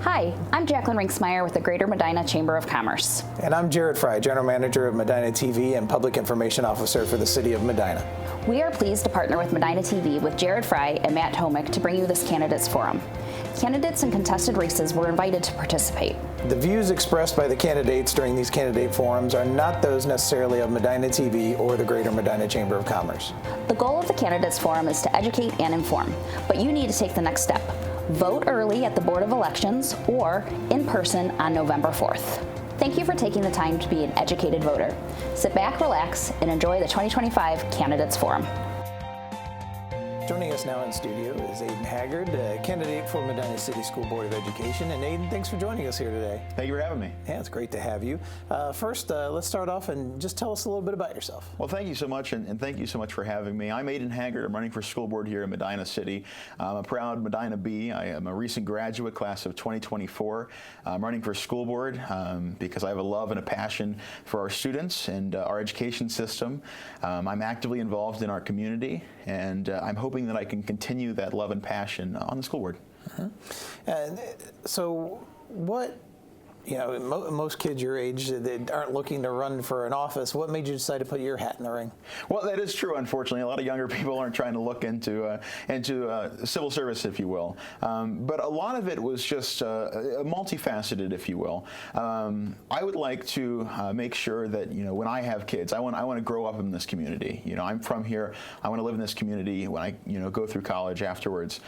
Hi, I'm Jacqueline Rinksmeyer with the Greater Medina Chamber of Commerce. And I'm Jared Fry, General Manager of Medina TV and Public Information Officer for the City of Medina. We are pleased to partner with Medina TV with Jared Fry and Matt Homick to bring you this Candidates Forum. Candidates in contested races were invited to participate. The views expressed by the candidates during these candidate forums are not those necessarily of Medina TV or the Greater Medina Chamber of Commerce. The goal of the Candidates Forum is to educate and inform, but you need to take the next step. Vote early at the Board of Elections or in person on November 4th. Thank you for taking the time to be an educated voter. Sit back, relax, and enjoy the 2025 Candidates Forum. Joining us now in studio is Aidan Haggard, candidate for Medina City School Board of Education. And Aidan, thanks for joining us here today. Thank you for having me. Yeah, it's great to have you. First, let's start off and just tell us a little bit about yourself. Well, thank you so much, and thank you so much for having me. I'm Aidan Haggard. I'm running for school board here in Medina City. I'm a proud Medina Bee. I am a recent graduate class of 2024. I'm running for school board because I have a love and a passion for our students and our education system. I'm actively involved in our community, and I'm hoping that I can continue that love and passion on the school board. And so what, most kids your age that aren't looking to run for an office, what made you decide to put your hat in the ring? Well, that is true, unfortunately. A lot of younger people aren't trying to look into civil service, if you will. But a lot of it was just multifaceted, if you will. I would like to make sure that, when I have kids, I want to grow up in this community. I'm from here. I want to live in this community when I, go through college afterwards.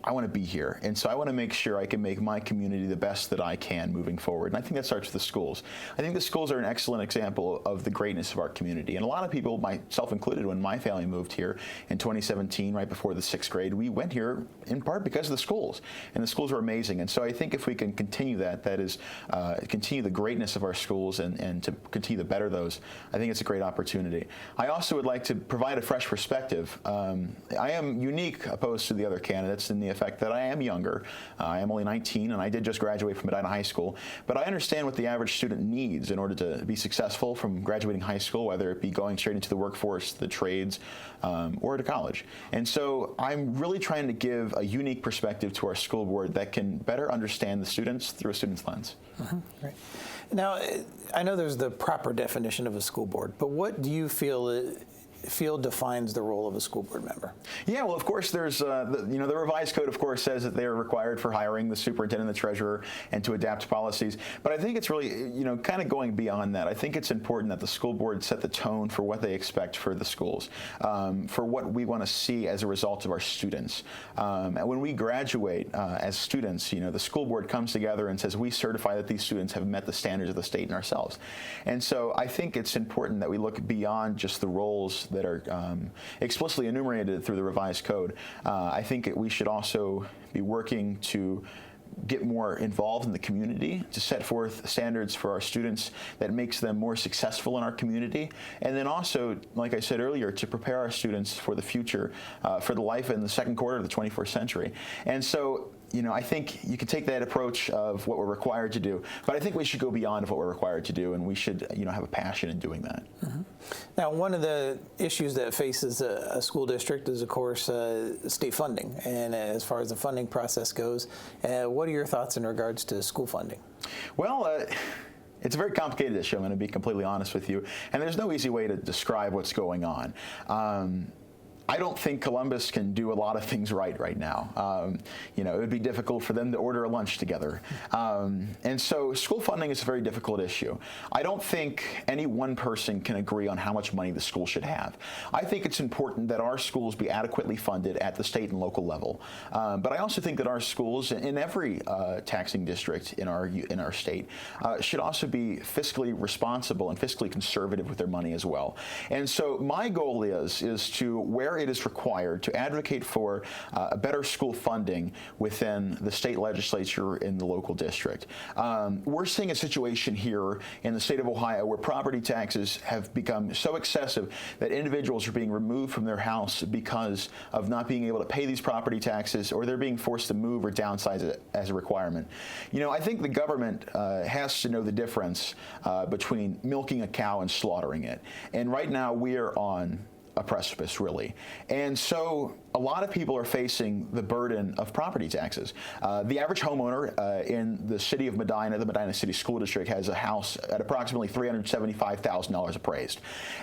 I want to be here. And so I want to make sure I can make my community the best that I can moving forward. And I think that starts with the schools. I think the schools are an excellent example of the greatness of our community. And a lot of people, myself included, when my family moved here in 2017, right before the 6th grade, we went here in part because of the schools. And the schools were amazing. And so I think if we can continue that is continue the greatness of our schools and to continue to better those, I think it's a great opportunity. I also would like to provide a fresh perspective. I am unique opposed to the other candidates in the effect that I am younger. I am only 19 and I did just graduate from Medina High School, but I understand what the average student needs in order to be successful from graduating high school, whether it be going straight into the workforce, the trades, or to college. And so I'm really trying to give a unique perspective to our school board that can better understand the students through a student's lens. Right. Now, I know there's the proper definition of a school board, but what do you feel defines the role of a school board member? Yeah, well, of course, there's the revised code, of course, says that they are required for hiring the superintendent, the treasurer, and to adapt policies. But I think it's really, kind of going beyond that. I think it's important that the school board set the tone for what they expect for the schools, for what we want to see as a result of our students. And when we graduate as students, the school board comes together and says we certify that these students have met the standards of the state and ourselves. And so I think it's important that we look beyond just the roles that are explicitly enumerated through the revised code. I think we should also be working to get more involved in the community, to set forth standards for our students that makes them more successful in our community, and then also, like I said earlier, to prepare our students for the future, for the life in the second quarter of the 21st century. And so, I think you can take that approach of what we're required to do, but I think we should go beyond of what we're required to do, and we should, have a passion in doing that. Now, one of the issues that faces a school district is, of course, state funding. And as far as the funding process goes, what are your thoughts in regards to school funding? Well, it's a very complicated issue, I'm going to be completely honest with you, and there's no easy way to describe what's going on. I don't think Columbus can do a lot of things right now. It would be difficult for them to order a lunch together. And so school funding is a very difficult issue. I don't think any one person can agree on how much money the school should have. I think it's important that our schools be adequately funded at the state and local level. But I also think that our schools in every taxing district in our state should also be fiscally responsible and fiscally conservative with their money as well. And so my goal is to, where it is required, to advocate for better school funding within the state legislature in the local district. We're seeing a situation here in the state of Ohio where property taxes have become so excessive that individuals are being removed from their house because of not being able to pay these property taxes, or they're being forced to move or downsize it as a requirement. I think the government has to know the difference between milking a cow and slaughtering it. And right now we are on a precipice, really. And so a lot of people are facing the burden of property taxes. The average homeowner in the city of Medina, the Medina City School District, has a house at approximately $375,000 appraised.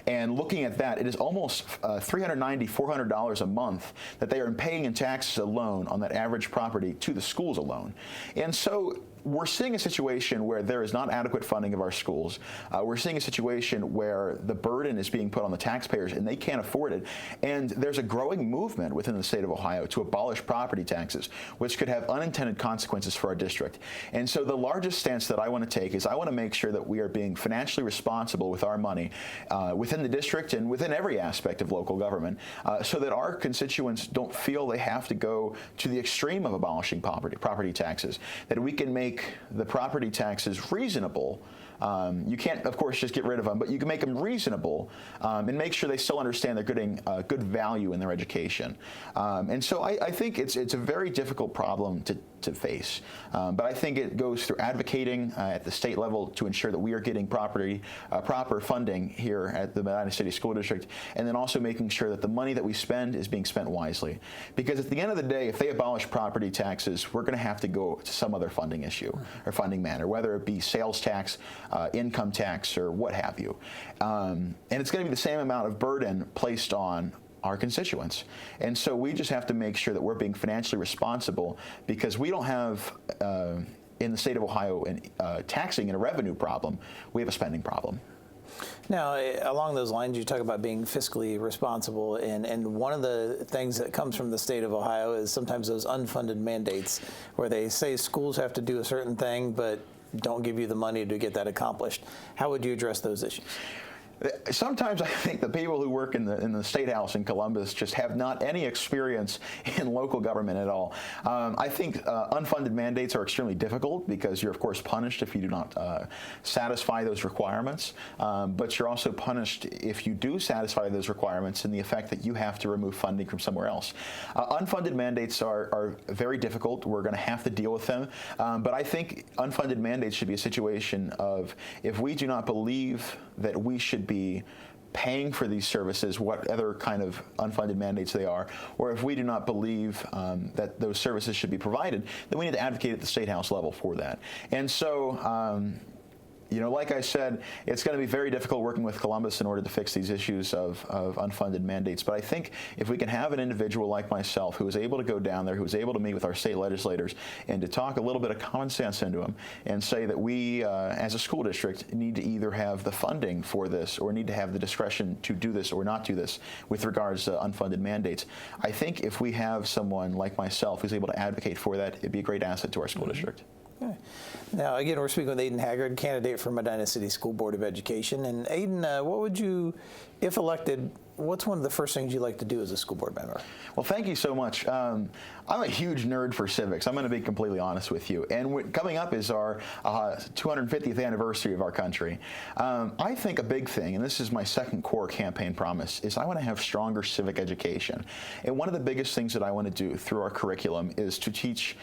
And looking at that, it is almost $390, $400 a month that they are paying in taxes alone on that average property to the schools alone. And so we're seeing a situation where there is not adequate funding of our schools. We're seeing a situation where the burden is being put on the taxpayers and they can't afford it. And there's a growing movement within the state of Ohio to abolish property taxes, which could have unintended consequences for our district. And so the largest stance that I want to take is I want to make sure that we are being financially responsible with our money within the district and within every aspect of local government so that our constituents don't feel they have to go to the extreme of abolishing property taxes, that we can make the property taxes reasonable. You can't, of course, just get rid of them, but you can make them reasonable and make sure they still understand they're getting good value in their education. And so I think it's a very difficult problem to face. But I think it goes through advocating at the state level to ensure that we are getting proper funding here at the Medina City School District, and then also making sure that the money that we spend is being spent wisely. Because at the end of the day, if they abolish property taxes, we're going to have to go to some other funding issue or funding manner, whether it be sales tax, income tax, or what have you. And it's going to be the same amount of burden placed on our constituents. And so we just have to make sure that we're being financially responsible, because we don't have, in the state of Ohio, taxing and a revenue problem. We have a spending problem. Now, along those lines, you talk about being fiscally responsible, and one of the things that comes from the state of Ohio is sometimes those unfunded mandates where they say schools have to do a certain thing, but don't give you the money to get that accomplished. How would you address those issues? Sometimes I think the people who work in the State House in Columbus just have not any experience in local government at all. I think unfunded mandates are extremely difficult because you're, of course, punished if you do not satisfy those requirements, but you're also punished if you do satisfy those requirements in the effect that you have to remove funding from somewhere else. Unfunded mandates are very difficult. We're going to have to deal with them, but I think unfunded mandates should be a situation of, if we do not believe that we should be paying for these services, what other kind of unfunded mandates they are, or if we do not believe that those services should be provided, then we need to advocate at the State House level for that. And so, like I said, it's going to be very difficult working with Columbus in order to fix these issues of unfunded mandates. But I think if we can have an individual like myself who is able to go down there, who is able to meet with our state legislators and to talk a little bit of common sense into them and say that we, as a school district, need to either have the funding for this or need to have the discretion to do this or not do this with regards to unfunded mandates. I think if we have someone like myself who's able to advocate for that, it'd be a great asset to our school district. Okay. Now, again, we're speaking with Aidan Haggard, candidate for Medina City School Board of Education. And Aidan, what would you, if elected, what's one of the first things you'd like to do as a school board member? Well, thank you so much. I'm a huge nerd for civics. I'm going to be completely honest with you. And coming up is our 250th anniversary of our country. I think a big thing, and this is my second core campaign promise, is I want to have stronger civic education. And one of the biggest things that I want to do through our curriculum is to teach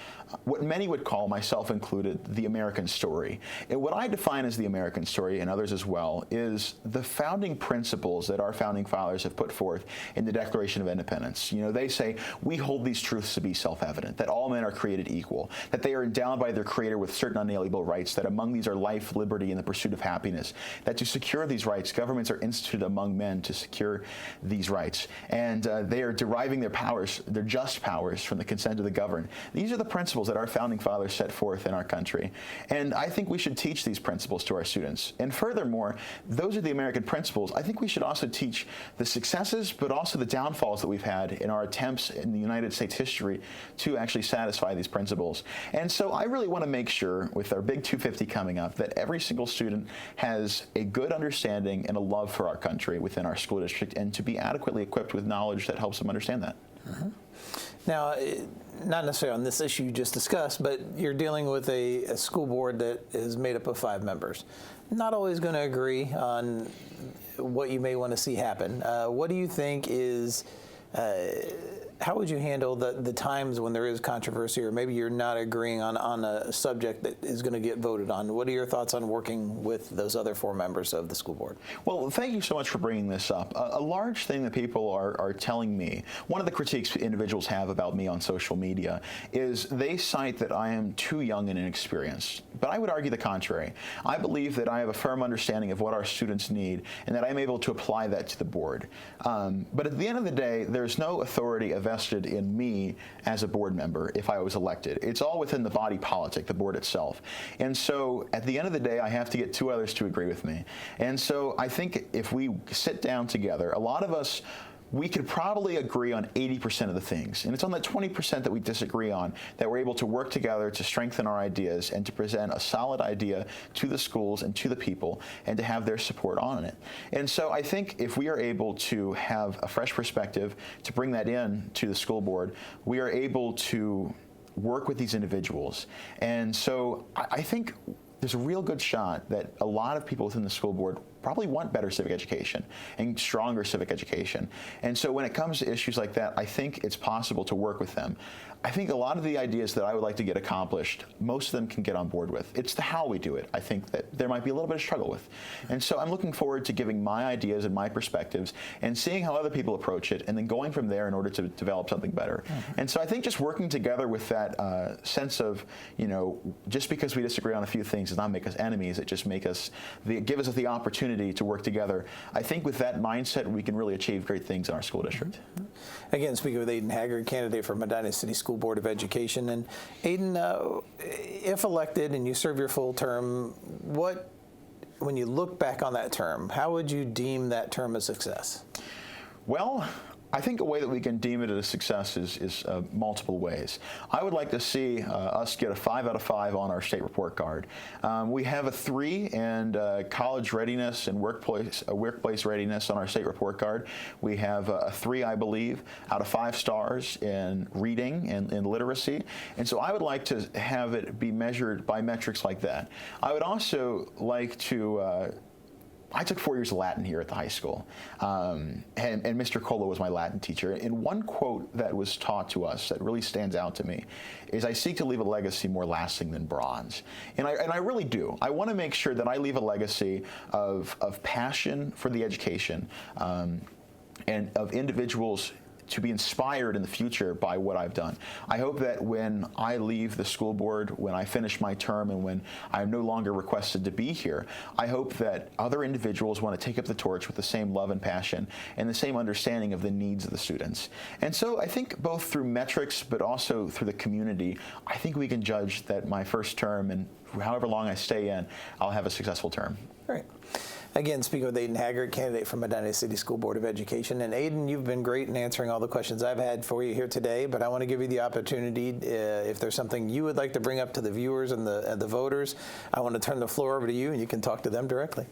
what many would call, myself included, the American story. And what I define as the American story, and others as well, is the founding principles that our founding fathers have put forth in the Declaration of Independence. They say, we hold these truths to be self-evident, that all men are created equal, that they are endowed by their Creator with certain unalienable rights, that among these are life, liberty, and the pursuit of happiness, that to secure these rights, governments are instituted among men to secure these rights, and they are deriving their powers, their just powers, from the consent of the governed. These are the principles that our founding fathers set forth in our country, and I think we should teach these principles to our students. And furthermore, those are the American principles. I think we should also teach the successes, but also the downfalls that we've had in our attempts in the United States history to actually satisfy these principles. And so I really want to make sure, with our big 250 coming up, that every single student has a good understanding and a love for our country within our school district, and to be adequately equipped with knowledge that helps them understand that. Mm-hmm. Now, not necessarily on this issue you just discussed, but you're dealing with a school board that is made up of 5 members. Not always going to agree on what you may want to see happen. What do you think is how would you handle the times when there is controversy, or maybe you're not agreeing on a subject that is going to get voted on? What are your thoughts on working with those other 4 members of the school board? Well, thank you so much for bringing this up. A large thing that people are telling me, one of the critiques individuals have about me on social media is they cite that I am too young and inexperienced. But I would argue the contrary. I believe that I have a firm understanding of what our students need and that I'm able to apply that to the board. But at the end of the day, there's no authority vested in me as a board member if I was elected. It's all within the body politic, the board itself. And so at the end of the day, I have to get 2 others to agree with me. And so I think if we sit down together, a lot of us, we could probably agree on 80% of the things. And it's on that 20% that we disagree on that we're able to work together to strengthen our ideas and to present a solid idea to the schools and to the people and to have their support on it. And so I think if we are able to have a fresh perspective to bring that in to the school board, we are able to work with these individuals. And so I think there's a real good shot that a lot of people within the school board probably want better civic education and stronger civic education. And so when it comes to issues like that, I think it's possible to work with them. I think a lot of the ideas that I would like to get accomplished, most of them can get on board with. It's the how we do it, I think, that there might be a little bit of struggle with. And so I'm looking forward to giving my ideas and my perspectives and seeing how other people approach it and then going from there in order to develop something better. And so I think just working together with that sense of, just because we disagree on a few things does not make us enemies, it just give us the opportunity to work together. I think with that mindset, we can really achieve great things in our school district. Again, speaking with Aidan Haggard, candidate for Medina City School Board of Education. And Aidan, if elected and you serve your full term, when you look back on that term, how would you deem that term a success? Well, I think a way that we can deem it a success is multiple ways. I would like to see us get a 5 out of 5 on our state report card. We have a 3 in college readiness and workplace readiness on our state report card. We have a 3, I believe, out of 5 stars in reading and in literacy. And so I would like to have it be measured by metrics like that. I would also like to I took 4 years of Latin here at the high school, and Mr. Cola was my Latin teacher. And one quote that was taught to us that really stands out to me is, "I seek to leave a legacy more lasting than bronze." And I really do. I want to make sure that I leave a legacy of passion for the education and of individuals to be inspired in the future by what I've done. I hope that when I leave the school board, when I finish my term, and when I'm no longer requested to be here, I hope that other individuals want to take up the torch with the same love and passion and the same understanding of the needs of the students. And so I think both through metrics, but also through the community, I think we can judge that my first term, and however long I stay in, I'll have a successful term. Great. Again, speaking with Aidan Haggard, candidate for Medina City School Board of Education. And Aidan, you've been great in answering all the questions I've had for you here today, but I want to give you the opportunity, if there's something you would like to bring up to the viewers and the voters, I want to turn the floor over to you and you can talk to them directly.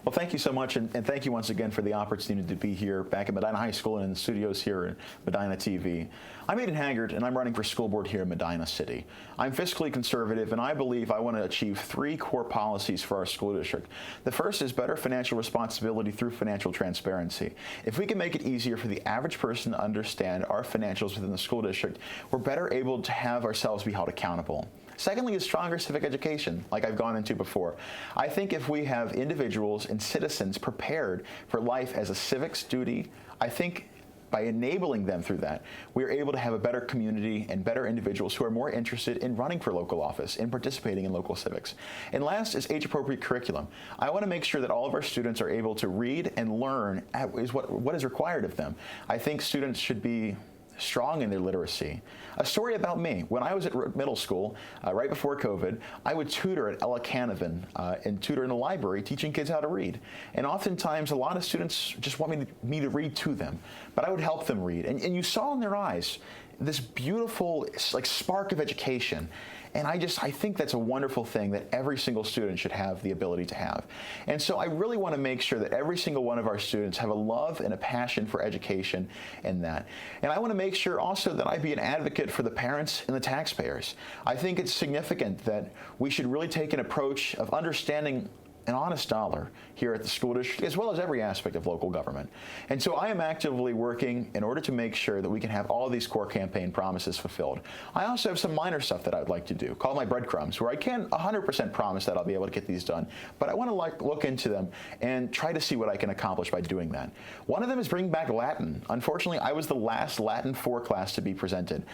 Well, thank you so much, and thank you once again for the opportunity to be here back at Medina High School and in the studios here at Medina TV. I'm Aidan Haggard, and I'm running for school board here in Medina City. I'm fiscally conservative, and I believe I want to achieve 3 core policies for our school district. The first is better financial responsibility through financial transparency. If we can make it easier for the average person to understand our financials within the school district, we're better able to have ourselves be held accountable. Secondly is stronger civic education, like I've gone into before. I think if we have individuals and citizens prepared for life as a civics duty, I think by enabling them through that, we are able to have a better community and better individuals who are more interested in running for local office and participating in local civics. And last is age-appropriate curriculum. I want to make sure that all of our students are able to read and learn what is required of them. I think students should be strong in their literacy. A story about me. When I was at middle school, right before COVID, I would tutor at Ella Canavan and tutor in the library, teaching kids how to read. And oftentimes, a lot of students just want me to read to them, but I would help them read. And you saw in their eyes this beautiful spark of education. And I think that's a wonderful thing that every single student should have the ability to have. And so I really want to make sure that every single one of our students have a love and a passion for education and that. And I want to make sure also that I be an advocate for the parents and the taxpayers. I think it's significant that we should really take an approach of understanding an honest dollar here at the school district, as well as every aspect of local government. And so I am actively working in order to make sure that we can have all of these core campaign promises fulfilled. I also have some minor stuff that I would like to do, called my breadcrumbs, where I can't 100% promise that I'll be able to get these done, but I want to look into them and try to see what I can accomplish by doing that. One of them is bringing back Latin. Unfortunately, I was the last Latin 4 class to be presented.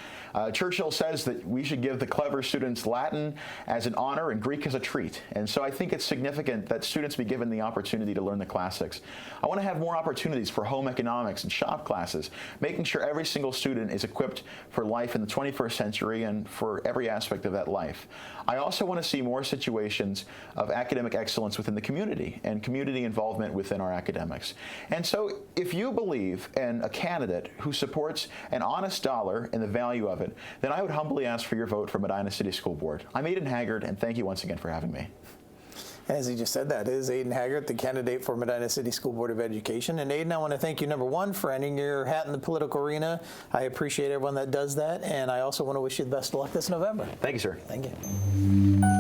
Churchill says that we should give the clever students Latin as an honor and Greek as a treat. And so I think it's significant that students be given the opportunity to learn the classics. I want to have more opportunities for home economics and shop classes, making sure every single student is equipped for life in the 21st century and for every aspect of that life. I also want to see more situations of academic excellence within the community and community involvement within our academics. And so if you believe in a candidate who supports an honest dollar and the value of it, then I would humbly ask for your vote for Medina City School Board. I'm Aidan Haggard, and thank you once again for having me. As he just said, that is Aidan Haggard, the candidate for Medina City School Board of Education. And Aidan, I want to thank you, number one, for ending your hat in the political arena. I appreciate everyone that does that, and I also want to wish you the best of luck this November. Thank you, sir. Thank you.